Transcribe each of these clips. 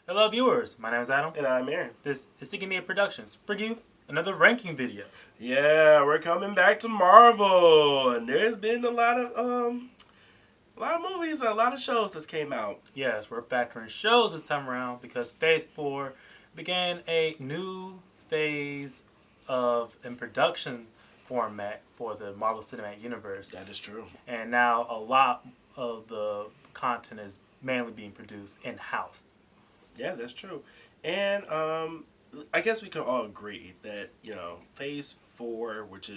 Hello viewers, my name is Adam. And I'm Aaron. This is Seeking Media Productions. Bring you another ranking video. Yeah, we're coming back to Marvel, and there's been a lot of movies, and a lot of shows that came out. Yes, we're factoring shows this time around because Phase 4 began a new phase in production format for the Marvel Cinematic Universe. That is true. And now a lot of the content is mainly being produced in-house. Yeah, that's true. And I guess we can all agree that Phase 4, which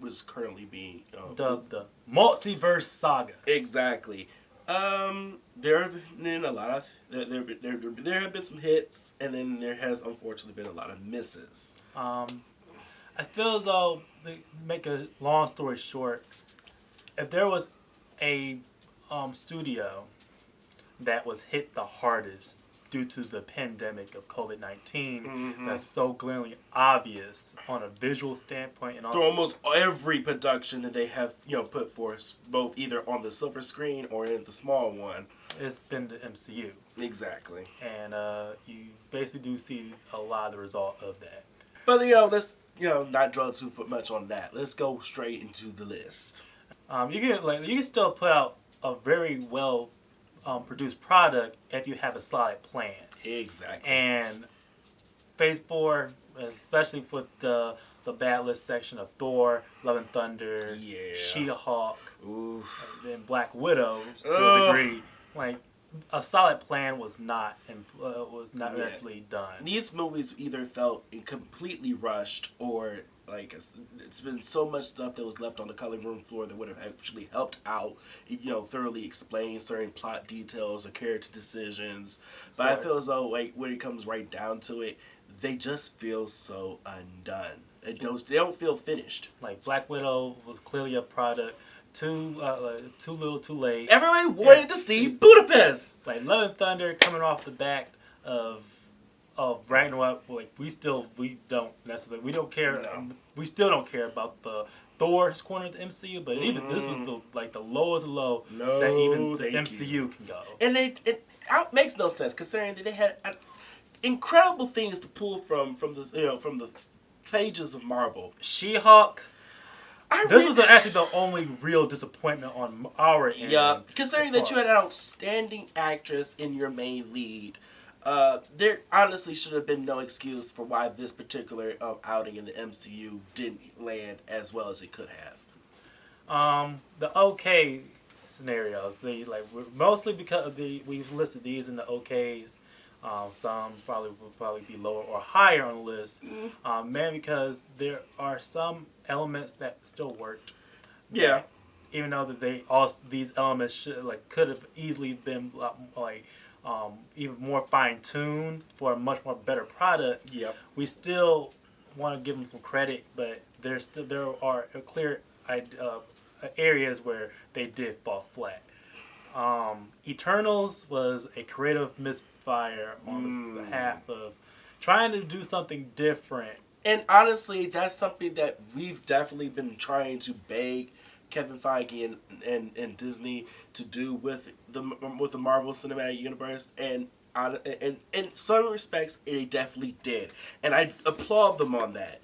was currently being dubbed the Multiverse Saga. Exactly. There have been a lot of there have been some hits, and then there has unfortunately been a lot of misses. I feel as though, to make a long story short, if there was a studio that was hit the hardest due to the pandemic of COVID-19, that's so glaringly obvious on a visual standpoint, and also through almost every production that they have put forth, both either on the silver screen or in the small one, it's been the MCU. Exactly. And you basically do see a lot of the result of that. But let's not dwell too much on that. Let's go straight into the list. You can still put out a very well produced product if you have a solid plan. Exactly. And Phase 4, especially with the bad list section of Thor, Love and Thunder, She-Hulk, and then Black Widow to a degree, like a solid plan was not necessarily done. These movies either felt completely rushed, or like it's been so much stuff that was left on the cutting room floor that would have actually helped out, thoroughly explain certain plot details or character decisions. But right. I feel as though, like, when it comes right down to it, they just feel so undone. They don't feel finished. Like Black Widow was clearly a product. Too little, too late. Everybody wanted to see Budapest. Like Love and Thunder coming off the back of Ragnarok. Like we don't care. No. We still don't care about the Thor's corner of the MCU. But even this was the lowest low that even the MCU can go. And it makes no sense considering that they had incredible things to pull from the pages of Marvel. She-Hulk. This was actually the only real disappointment on our end. Yeah, considering that you had an outstanding actress in your main lead, there honestly should have been no excuse for why this particular outing in the MCU didn't land as well as it could have. The okay scenarios, mostly because we've listed these in the okays. Some will probably be lower or higher on the list, mainly because there are some elements that still worked. Yeah. Even though that these elements could have easily been even more fine tuned for a much more better product. Yep. We still want to give them some credit, but there are clear areas where they did fall flat. Eternals was a creative misfire on behalf of trying to do something different. And honestly, that's something that we've definitely been trying to beg Kevin Feige and Disney to do with the Marvel Cinematic Universe, and in some respects, they definitely did, and I applaud them on that.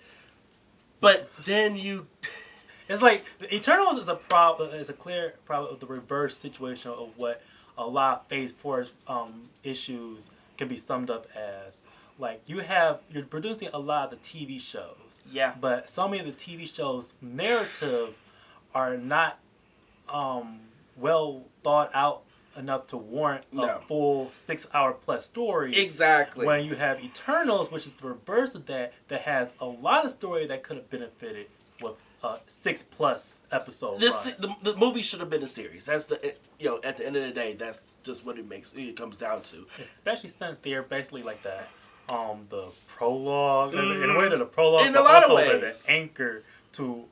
But then it's like the Eternals is a clear problem of the reverse situation of what a lot of Phase 4 issues can be summed up as. Like you're producing a lot of the TV shows. Yeah. But so many of the TV shows' narrative are not well thought out enough to warrant a full 6-hour plus story. Exactly. When you have Eternals, which is the reverse of that has a lot of story that could have benefited with 6+ episode run. The movie should have been a series. That's at the end of the day, that's just what it comes down to. Especially since they're basically like that. The prologue, in a way that the prologue, in a lot of ways, the anchor to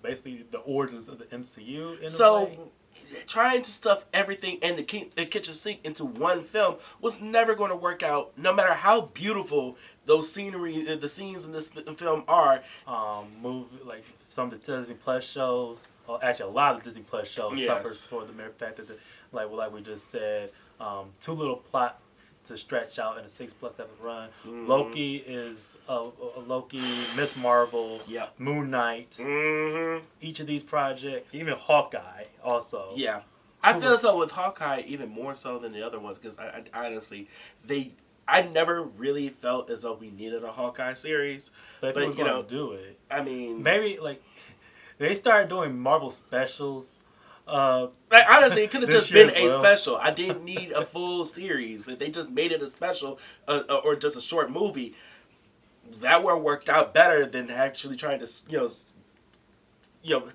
basically the origins of the MCU. Trying to stuff everything in the kitchen sink into one film was never going to work out, no matter how beautiful those the scenes in this film are. Like some of the Disney Plus shows, well, actually a lot of Disney Plus shows suffers for the mere fact that, like we just said, too little plot to stretch out in a 6+ episode run. Mm-hmm. Loki is Loki, Miss Marvel, Yep. Moon Knight. Mm-hmm. Each of these projects, even Hawkeye, also. Yeah. I feel so with Hawkeye even more so than the other ones because I honestly, I never really felt as though we needed a Hawkeye series. But if it was going to do it, I mean, maybe like they started doing Marvel specials. Like honestly, it could have just year been a special. I didn't need a full series. If they just made it a special or just a short movie, that would have worked out better than actually trying to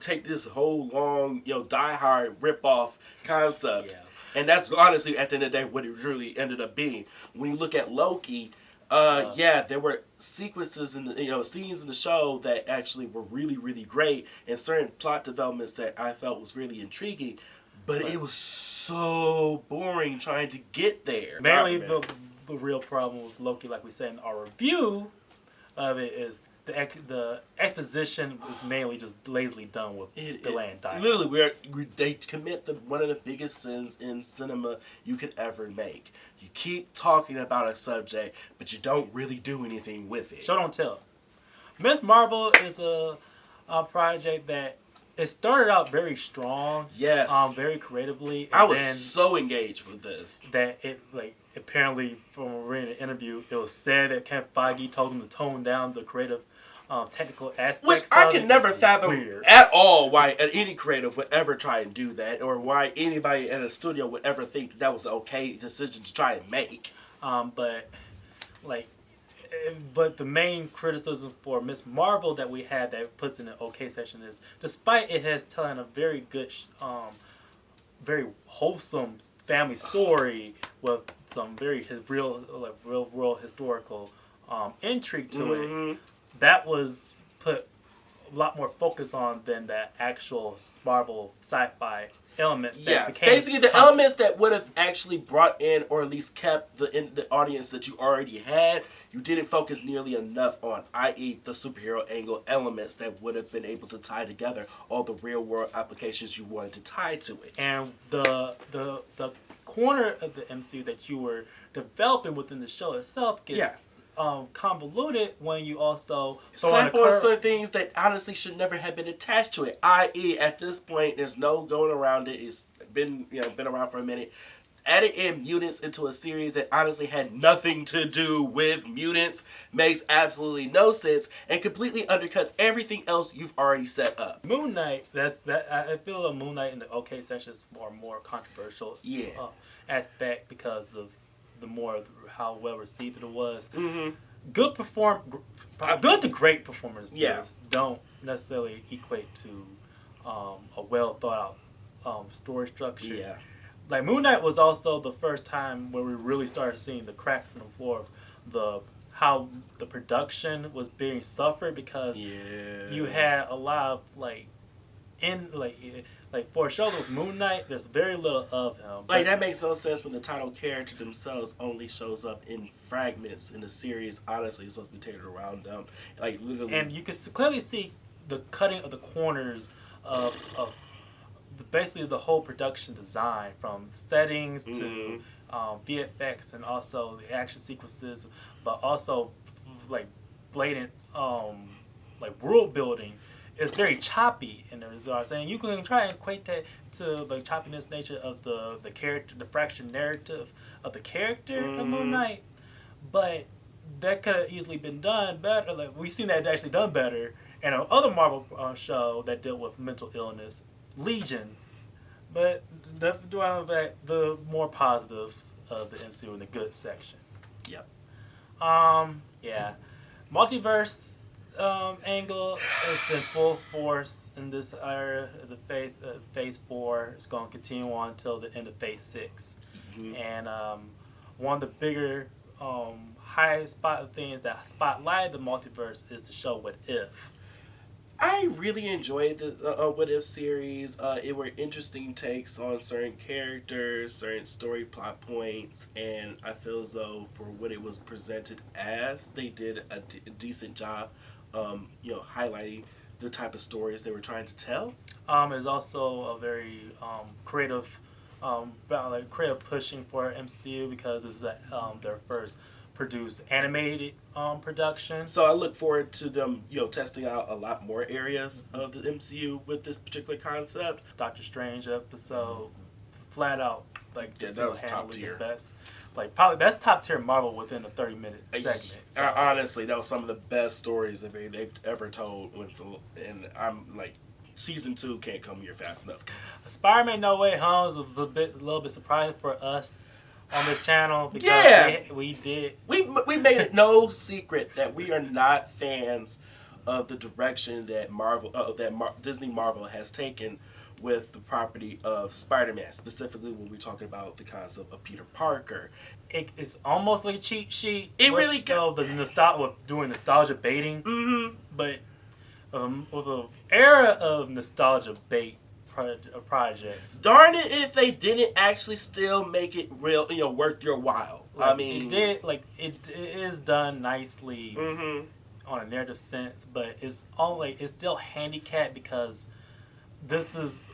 take this whole long Die Hard rip-off concept. Yeah. And that's honestly at the end of the day what it really ended up being. When you look at Loki, there were sequences in the scenes in the show that actually were really, really great, and certain plot developments that I felt was really intriguing, but it was so boring trying to get there. Mainly the real problem with Loki, like we said in our review of it, is the exposition is mainly just lazily done with delaying dialogue. Literally, they commit one of the biggest sins in cinema you could ever make. You keep talking about a subject, but you don't really do anything with it. Show don't tell. Miss Marvel is a project that it started out very strong. Yes. Very creatively. And I was so engaged with this. That it apparently from reading an interview, it was said that Kevin Feige told him to tone down the creative technical aspects. Which I can never fathom at all why any creative would ever try and do that, or why anybody in a studio would ever think that was an okay decision to try and make. But the main criticism for Miss Marvel that we had that puts in an okay section is, despite it has telling a very good, very wholesome family story with some very real world historical intrigue to it, that was put a lot more focus on than the actual Marvel sci-fi elements that became basically the elements that would have actually brought in or at least kept the audience that you already had. You didn't focus nearly enough on, i.e. the superhero angle elements that would have been able to tie together all the real world applications you wanted to tie to it. And the corner of the MCU that you were developing within the show itself gets convoluted when you also sample some things that honestly should never have been attached to it. I.e., at this point, there's no going around it. It's been around for a minute. Adding in mutants into a series that honestly had nothing to do with mutants makes absolutely no sense and completely undercuts everything else you've already set up. Moon Knight, I feel like Moon Knight in the okay section is more controversial aspect because of how well received it was. Mm-hmm. Good to great performances don't necessarily equate to a well thought out story structure. Yeah. Like Moon Knight was also the first time where we really started seeing the cracks in the floor of how the production was being suffered because you had a lot of for a show with Moon Knight, there's very little of him. That makes no sense when the title character themselves only shows up in fragments in the series. Honestly, it's supposed to be tailored around them. Literally. And you can clearly see the cutting of the corners of basically the whole production design, from settings to VFX and also the action sequences, but also blatant world building. It's very choppy, and as I was saying, you can try and equate that to the choppiness nature of the character, the fractured narrative of the character of Moon Knight, but that could have easily been done better. We've seen that actually done better in another Marvel show that dealt with mental illness, Legion. But the more positives of the MCU in the good section. Yep. Multiverse angle is in full force in this era. The phase 4 is going to continue on until the end of phase 6. Mm-hmm. And one of the bigger high spot things that spotlighted the multiverse is the show What If. I really enjoyed the What If series. It were interesting takes on certain characters, certain story plot points, and I feel as though for what it was presented as, they did a decent job, highlighting the type of stories they were trying to tell. It's also a very creative like creative pushing for MCU because this is their first produced animated production. So I look forward to them, testing out a lot more areas of the MCU with this particular concept. Doctor Strange episode, flat out like Yeah, just that was top handling tier. the best. Like probably that's top tier Marvel within a 30-minute segment. So. Honestly, that was some of the best stories they've ever told. And I'm like, season 2 can't come here fast enough. Spider-Man No Way Home is a little bit surprising for us on this channel because we made it no secret that we are not fans of the direction that Disney Marvel has taken with the property of Spider-Man, specifically when we're talking about the concept of Peter Parker. It's almost like a cheat sheet. It really goes with doing nostalgia baiting, Mm-hmm. but with an era of nostalgia bait projects. Darn it if they didn't actually still make it real, worth your while. Like, I mean, it is done nicely mm-hmm. on a narrative sense, but it's still handicapped because this was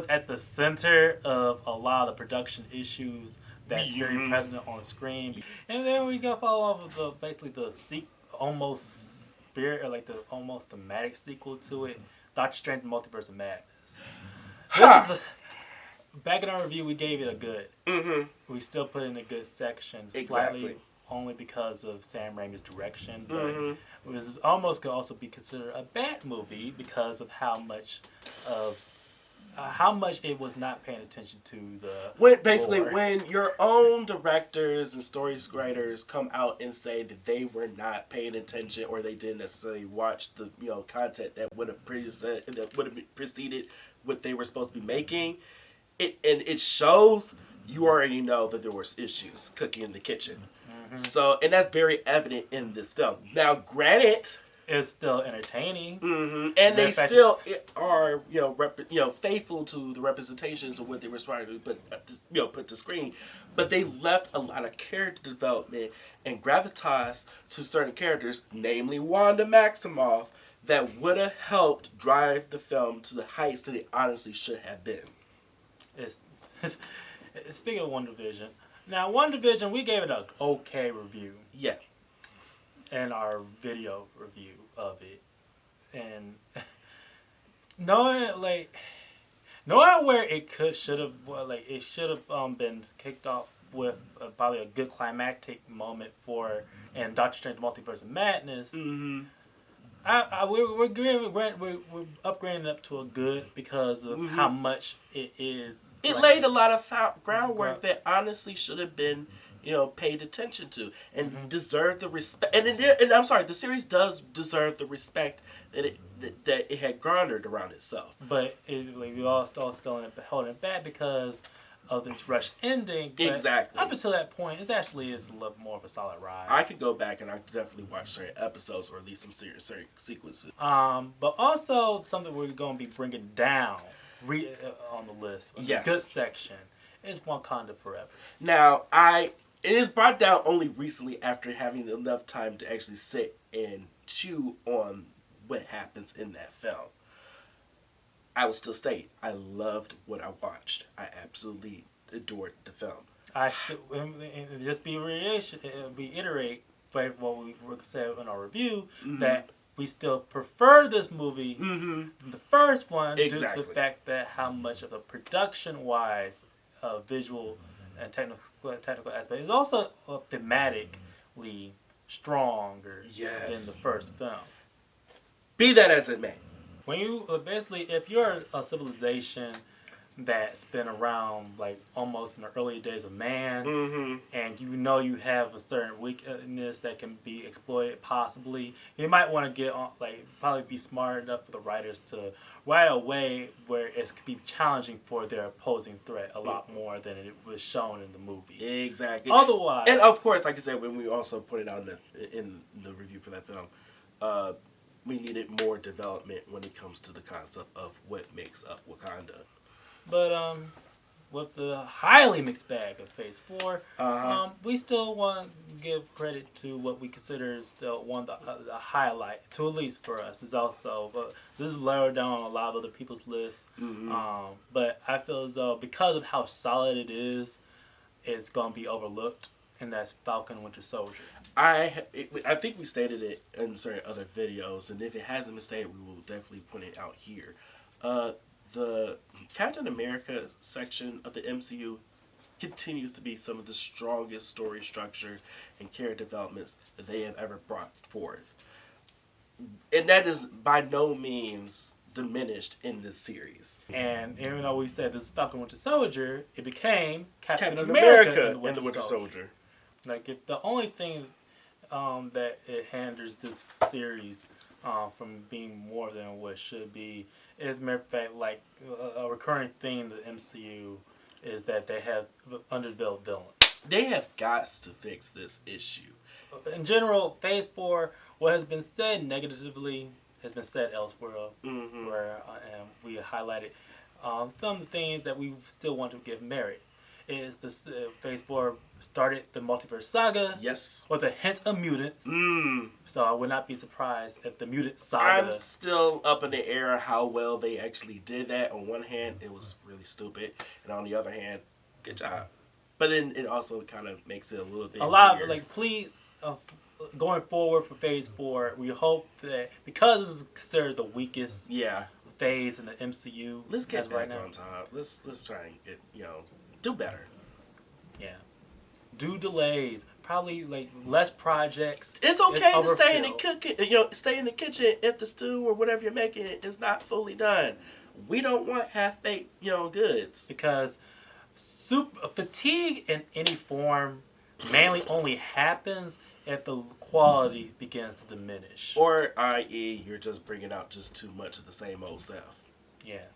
at the center of a lot of the production issues that's very present on the screen, and then we got follow up with the almost spirit or like the almost thematic sequel to it, Doctor Strange: Multiverse of Madness. Back in our review, we gave it a good. Mm-hmm. We still put in a good section, Exactly. slightly only because of Sam Raimi's direction, but this is almost could also be considered a bad movie because of how much it was not paying attention to the when your own directors and story writers come out and say that they were not paying attention or they didn't necessarily watch the content that would have preceded what they were supposed to be making, it shows. You already know that there was issues cooking in the kitchen. Mm-hmm. So, and that's very evident in this film. Now, granted, it's still entertaining, and they still are, faithful to the representations of what they were trying to put to screen. But they left a lot of character development and gravitas to certain characters, namely Wanda Maximoff, that would have helped drive the film to the heights that it honestly should have been. Speaking of WandaVision, now WandaVision, we gave it an okay review. Yeah. In our video review of it, and knowing where it should have been kicked off with probably a good climactic moment in Doctor Strange: Multiverse of Madness. Mm-hmm. We're upgrading up to a good because of how much it is. It laid a lot of groundwork that honestly should have been, paid attention to and deserved the respect. And I'm sorry, the series does deserve the respect that it had garnered around itself. But we all still holding it back because of this rush ending. But exactly. Up until that point, it actually is a little more of a solid ride. I could go back and I could definitely watch certain episodes or at least some certain sequences. But also something we're going to be bringing down on the list. Yes. The good section is Wakanda Forever. Now, it is brought down only recently after having enough time to actually sit and chew on what happens in that film. I will still state, I loved what I watched. I absolutely adored the film. Just reiterate what we said in our review, that we still prefer this movie than the first one due to the fact that how much of a production-wise, visual and technical aspect is also thematically stronger than the first film. Be that as it may. When you if you're a civilization that's been around like almost in the early days of man, and you have a certain weakness that can be exploited possibly, you might want to get on probably be smart enough for the writers to write a way where it could be challenging for their opposing threat a lot more than it was shown in the movie. Exactly. Otherwise, and of course, like I said, when we also put it out in the review for that film, we needed more development when it comes to the concept of what makes up Wakanda. But with the highly mixed bag of Phase 4, we still want to give credit to what we consider is still one of the highlight, to at least for us. Is also, this is lower down on a lot of other people's lists. But I feel as though because of how solid it is, it's going to be overlooked. And that's Falcon and Winter Soldier. I think we stated it in certain other videos, and if it hasn't been stated, we will definitely point it out here. The Captain America section of the MCU continues to be some of the strongest story structure and character developments that they have ever brought forth. And that is by no means diminished in this series. And even though we said this is Falcon Winter Soldier, it became Captain America and the Winter Soldier. Like, if the only thing that it hinders this series from being more than what it should be is, matter of fact, like a recurring theme of the MCU is that they have underdeveloped villains. They have got to fix this issue. In general, Phase 4, what has been said negatively has been said elsewhere, where we highlighted some of the things that we still want to give merit. Is this Phase 4 started the multiverse saga? Yes. With a hint of mutants. So I would not be surprised if the mutant saga... I'm still up in the air how well they actually did that. On one hand, it was really stupid. And on the other hand, good job. But then it also kind of makes it a little bit weird. Like, please... going forward for Phase 4, we hope that because this is considered the weakest phase in the MCU, let's get back on top. Let's try and get do better. Yeah, do delays. Probably like less projects. It's okay to stay in the cooking. Stay in the kitchen if the stew or whatever you're making is not fully done. We don't want half-baked goods because fatigue in any form mainly only happens if the quality begins to diminish. Or, i.e., you're just bringing out just too much of the same old stuff. Yeah.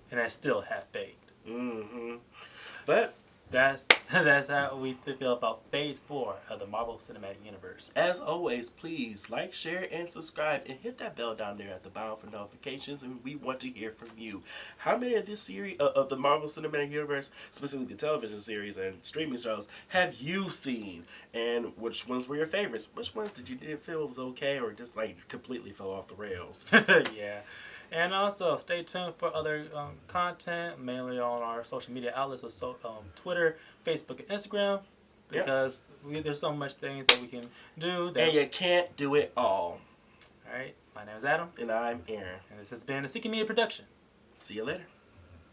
And that's still half-baked. But that's how we feel about Phase 4 of the Marvel Cinematic Universe. As always, please like, share, and subscribe, and hit that bell down there at the bottom for notifications, and we want to hear from you. How many of this series of the Marvel Cinematic Universe, specifically the television series and streaming shows, have you seen? And which ones were your favorites? Which ones did you feel was okay, or just like completely fell off the rails? Yeah. And also, stay tuned for other content, mainly on our social media outlets, so Twitter, Facebook, and Instagram, because there's so much things that we can do. And you can't do it all. All right. My name is Adam. And I'm Aaron. And this has been a Seeking Media production. See you later.